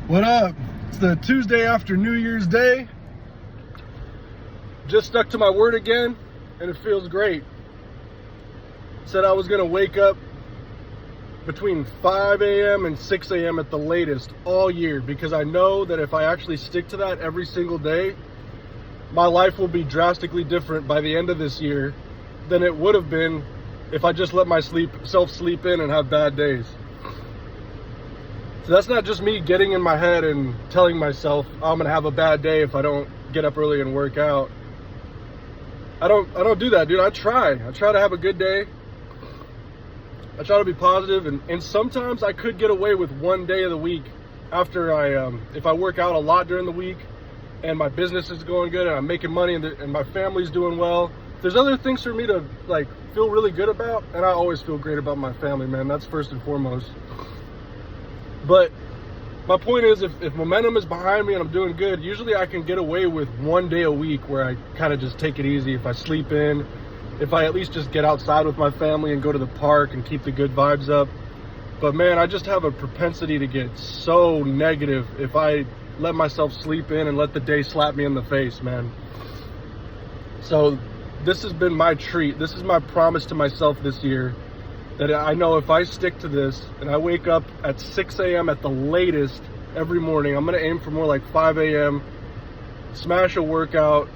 What up? It's the Tuesday after New Year's Day. Just stuck to my word again, and it feels great. Said I was gonna wake up between 5 a.m. and 6 a.m. at the latest all year, because I know that if I actually stick to that every single day, my life will be drastically different by the end of this year than it would have been if I just let myself sleep in and have bad days. So that's not just me getting in my head and telling myself, oh, I'm gonna have a bad day if I don't get up early and work out. I don't do that, dude. I try to have a good day. I try to be positive, and sometimes I could get away with one day of the week after if I work out a lot during the week and my business is going good and I'm making money and my family's doing well. There's other things for me to like feel really good about, and I always feel great about my family, man. That's first and foremost. But my point is, if momentum is behind me and I'm doing good, usually I can get away with one day a week where I kind of just take it easy. If I sleep in, if I at least just get outside with my family and go to the park and keep the good vibes up. But man, I just have a propensity to get so negative if I let myself sleep in and let the day slap me in the face, man. So this has been my treat. This is my promise to myself this year, that I know if I stick to this and I wake up at 6 a.m. at the latest every morning, I'm going to aim for more like 5 a.m., smash a workout,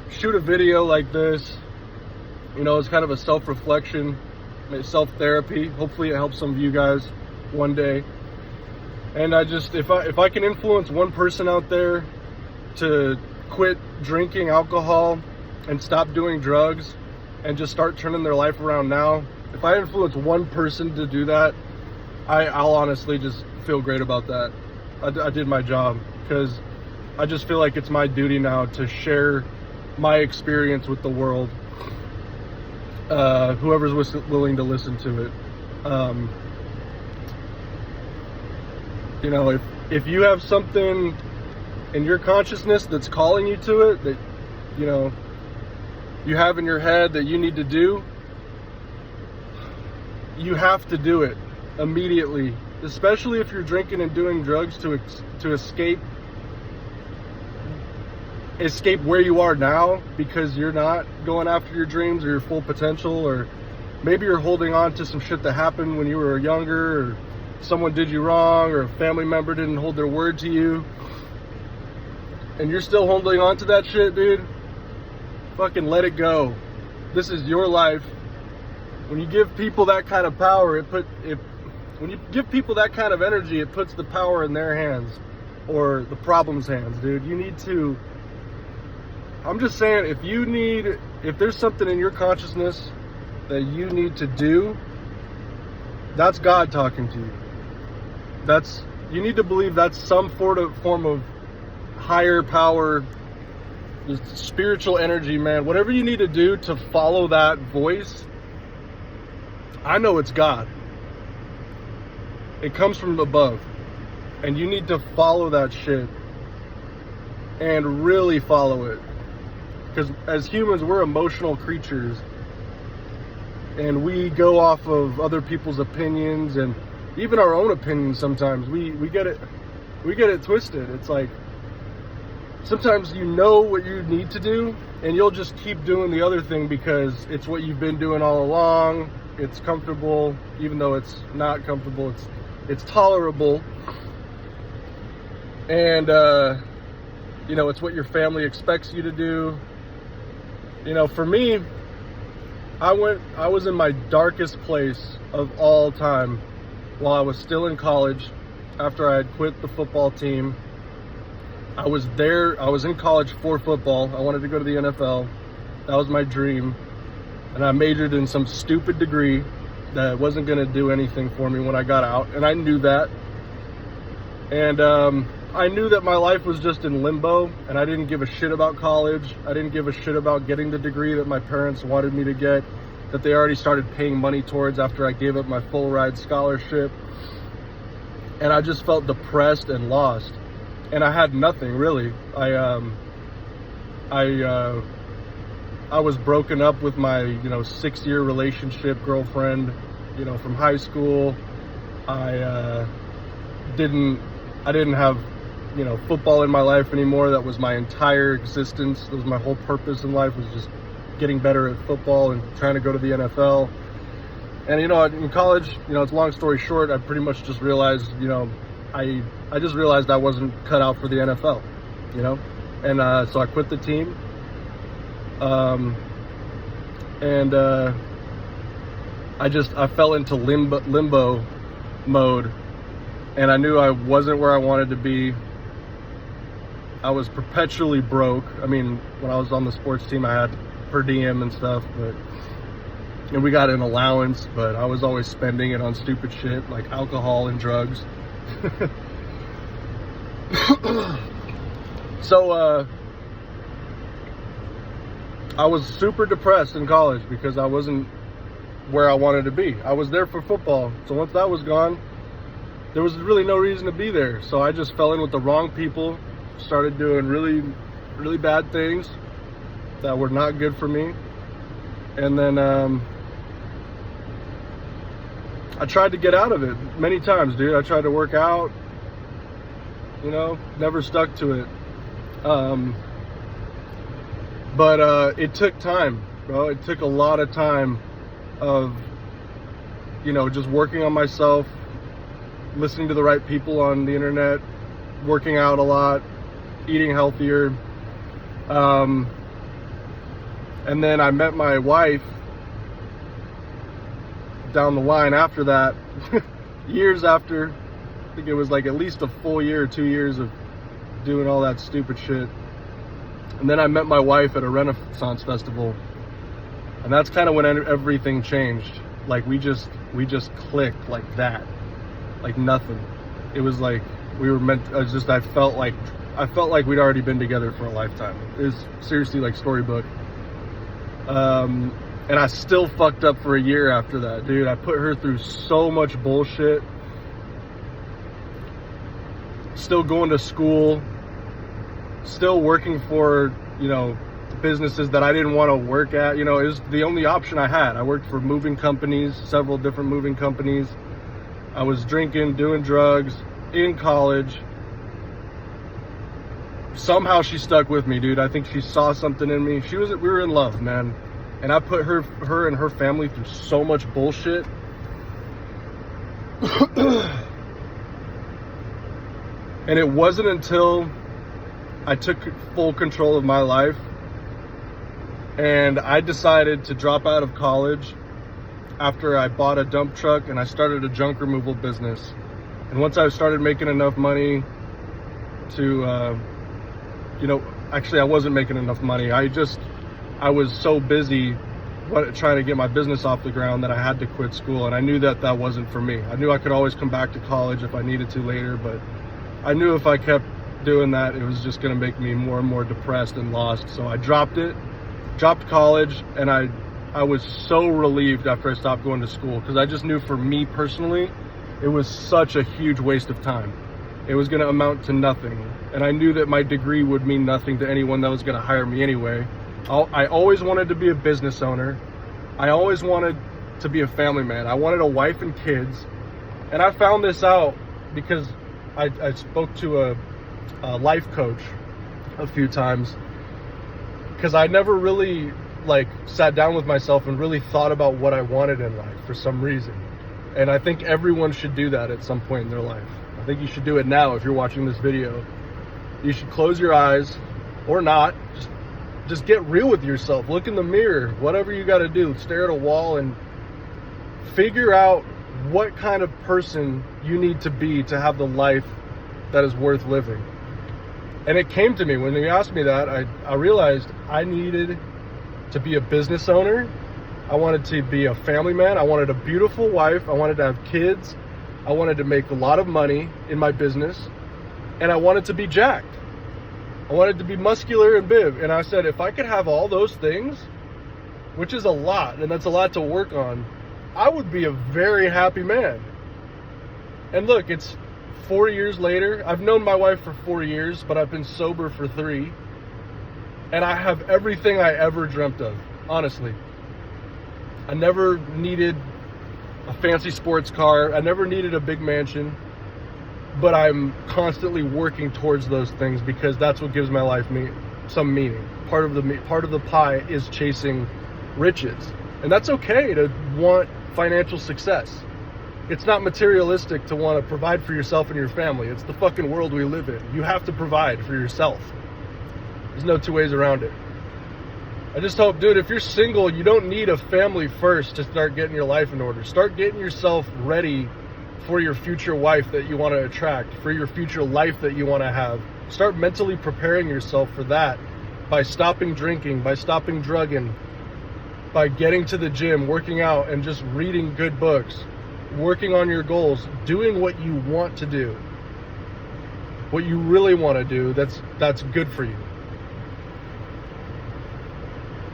shoot a video like this. You know, it's kind of a self-reflection, self-therapy. Hopefully it helps some of you guys one day. And if I can influence one person out there to quit drinking alcohol and stop doing drugs and just start turning their life around now, if I influence one person to do that, I'll honestly just feel great about that. I did my job, because I just feel like it's my duty now to share my experience with the world. Whoever's willing to listen to it. You know, if you have something in your consciousness that's calling you to it, that, you know, you have in your head that you need to do, you have to do it immediately, especially if you're drinking and doing drugs to escape where you are now, because you're not going after your dreams or your full potential, or maybe you're holding on to some shit that happened when you were younger, or someone did you wrong, or a family member didn't hold their word to you, and you're still holding on to that shit, dude. Fucking let it go. This is your life. When you give people that kind of power, when you give people that kind of energy, it puts the power in their hands, or the problem's hands, dude. You need to, I'm just saying, if there's something in your consciousness that you need to do, that's God talking to you. You need to believe that's some form of higher power, spiritual energy, man. Whatever you need to do to follow that voice, I know it's God. It comes from above. And you need to follow that shit. And really follow it. Because as humans, we're emotional creatures. And we go off of other people's opinions, and even our own opinions sometimes. We get it twisted. It's like, sometimes you know what you need to do, and you'll just keep doing the other thing because it's what you've been doing all along. It's comfortable, even though it's not comfortable. It's tolerable, and you know, it's what your family expects you to do. You know, for me, I was in my darkest place of all time while I was still in college. After I had quit the football team, I was in college for football. I wanted to go to the NFL. That was my dream. And I majored in some stupid degree that wasn't going to do anything for me when I got out. And I knew that. And I knew that my life was just in limbo, and I didn't give a shit about college. I didn't give a shit about getting the degree that my parents wanted me to get, that they already started paying money towards after I gave up my full ride scholarship. And I just felt depressed and lost. And I had nothing, really. I was broken up with my, 6-year relationship girlfriend, from high school. I didn't have football in my life anymore. That was my entire existence. That was my whole purpose in life, was just getting better at football and trying to go to the NFL. And in college, it's a long story short, I pretty much just realized, I just realized I wasn't cut out for the NFL, and so I quit the team. And I fell into limbo mode, and I knew I wasn't where I wanted to be. I was perpetually broke. I mean, when I was on the sports team, I had per diem and stuff, and we got an allowance, but I was always spending it on stupid shit like alcohol and drugs. So I was super depressed in college because I wasn't where I wanted to be. I was there for football, so once that was gone, there was really no reason to be there. So I just fell in with the wrong people, started doing really, really bad things that were not good for me. And then I tried to get out of it many times, dude. I tried to work out, never stuck to it. But it took time, bro. It took a lot of time of, just working on myself, listening to the right people on the internet, working out a lot, eating healthier. And then I met my wife down the line after that, years after. I think it was like at least a full year or 2 years of doing all that stupid shit. And then I met my wife at a Renaissance festival, and that's kind of when everything changed. Like we just clicked like that, like nothing. It was like we were meant. I felt like we'd already been together for a lifetime. It was seriously like storybook. And I still fucked up for a year after that, dude. I put her through so much bullshit. Still going to school, still working for, businesses that I didn't want to work at. It was the only option I had. I worked for moving companies, several different moving companies. I was drinking, doing drugs in college. Somehow she stuck with me, dude. I think she saw something in me. We were in love, man. And I put her and her family through so much bullshit. And it wasn't until I took full control of my life and I decided to drop out of college after I bought a dump truck and I started a junk removal business. And once I started making enough money to, actually I wasn't making enough money. I was so busy trying to get my business off the ground that I had to quit school. And I knew that wasn't for me. I knew I could always come back to college if I needed to later, but I knew if I kept doing that, it was just going to make me more and more depressed and lost. So I dropped college, and I was so relieved after I stopped going to school, because I just knew for me personally, it was such a huge waste of time. It was going to amount to nothing. And I knew that my degree would mean nothing to anyone that was going to hire me anyway. I always wanted to be a business owner. I always wanted to be a family man. I wanted a wife and kids. And I found this out because I spoke to a life coach a few times, because I never really sat down with myself and really thought about what I wanted in life for some reason. And I think everyone should do that at some point in their life. I think you should do it now. If you're watching this video, you should close your eyes, or not, just get real with yourself. Look in the mirror, whatever you got to do, stare at a wall and figure out what kind of person you need to be to have the life that is worth living. And it came to me when you asked me that. I realized I needed to be a business owner. I wanted to be a family man. I wanted a beautiful wife. I wanted to have kids. I wanted to make a lot of money in my business. And I wanted to be jacked. I wanted to be muscular and big. And I said, if I could have all those things, which is a lot, and that's a lot to work on, I would be a very happy man. And look, it's 4 years later. I've known my wife for 4 years, but I've been sober for 3. And I have everything I ever dreamt of, honestly. I never needed a fancy sports car. I never needed a big mansion. but I'm constantly working towards those things because that's what gives my life some meaning. Part of the pie is chasing riches, and that's okay to want financial success. It's not materialistic to want to provide for yourself and your family. It's the fucking world we live in. You have to provide for yourself. There's no two ways around it. I just hope, dude, if you're single, you don't need a family first to start getting your life in order. Start getting yourself ready for your future wife that you want to attract, for your future life that you want to have. Start mentally preparing yourself for that by stopping drinking, by stopping drugging, by getting to the gym, working out, and just reading good books, working on your goals, doing what you want to do, what you really want to do, that's good for you.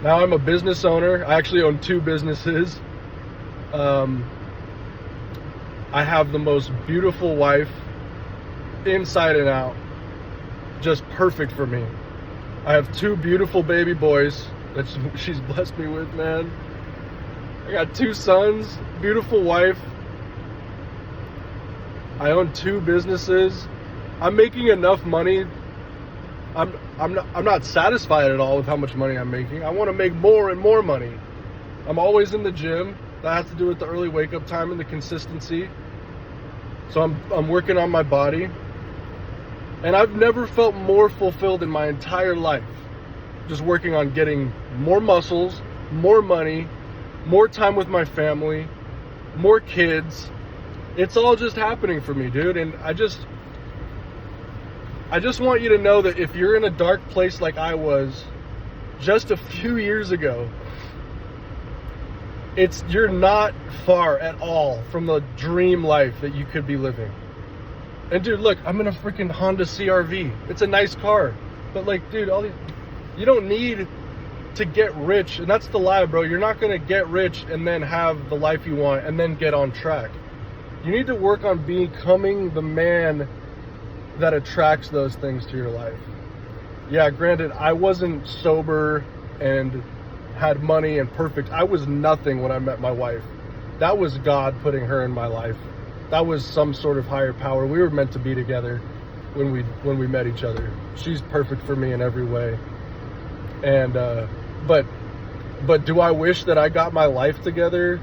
Now I'm a business owner. I actually own 2 businesses. I have the most beautiful wife, inside and out, just perfect for me. I have 2 beautiful baby boys that she's blessed me with, man. I got 2 sons, beautiful wife. I own 2 businesses. I'm making enough money. I'm not satisfied at all with how much money I'm making. I want to make more and more money. I'm always in the gym. That has to do with the early wake up time and the consistency. So I'm working on my body. And I've never felt more fulfilled in my entire life. Just working on getting more muscles, more money, more time with my family, more kids. It's all just happening for me, dude. And I just want you to know that if you're in a dark place like I was just a few years ago, you're not far at all from the dream life that you could be living. And dude, look, I'm in a freaking Honda CR-V. It's a nice car. But like, dude, you don't need to get rich. And that's the lie, bro. You're not going to get rich and then have the life you want and then get on track. You need to work on becoming the man that attracts those things to your life. Yeah, granted, I wasn't sober and had money and perfect. I was nothing when I met my wife. That was God putting her in my life. That was some sort of higher power. We were meant to be together when we met each other. She's perfect for me in every way. And but do I wish that I got my life together,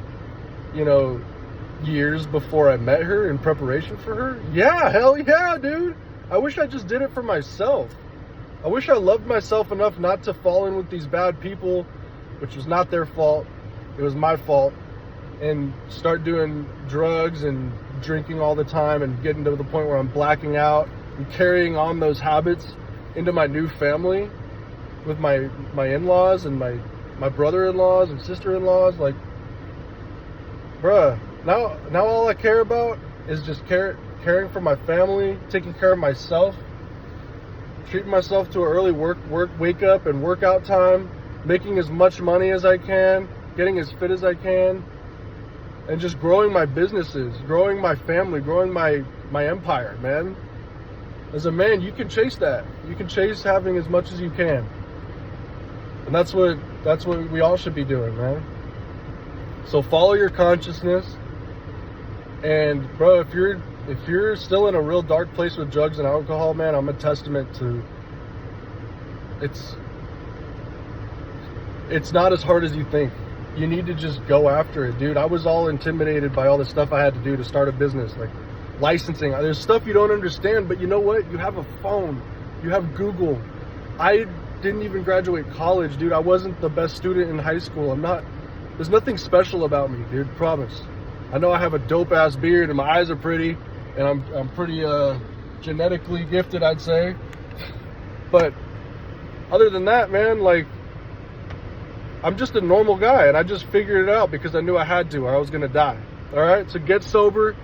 years before I met her in preparation for her? Yeah, hell yeah, dude. I wish I just did it for myself. I wish I loved myself enough not to fall in with these bad people, which was not their fault. It was my fault. And start doing drugs and drinking all the time and getting to the point where I'm blacking out and carrying on those habits into my new family with my in-laws and my brother-in-laws and sister-in-laws. Like, bruh, now all I care about is just caring for my family, taking care of myself, treating myself to an early wake up and workout time, making as much money as I can, getting as fit as I can, and just growing my businesses, growing my family, growing my empire, man. As a man, you can chase that. You can chase having as much as you can. And that's what we all should be doing, man. So follow your consciousness. And bro, if you're still in a real dark place with drugs and alcohol, man, I'm a testament to it's not as hard as you think. You need to just go after it, dude. I was all intimidated by all the stuff I had to do to start a business, like licensing. There's stuff you don't understand, but you know what? You have a phone. You have Google. I didn't even graduate college, dude. I wasn't the best student in high school. There's nothing special about me, dude. Promise. I know I have a dope ass beard and my eyes are pretty, and I'm pretty genetically gifted, I'd say. But other than that, man, like, I'm just a normal guy, and I just figured it out because I knew I had to, or I was gonna die. All right, so get sober,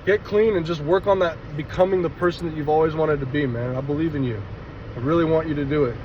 get clean, and just work on that becoming the person that you've always wanted to be, man. I believe in you. I really want you to do it.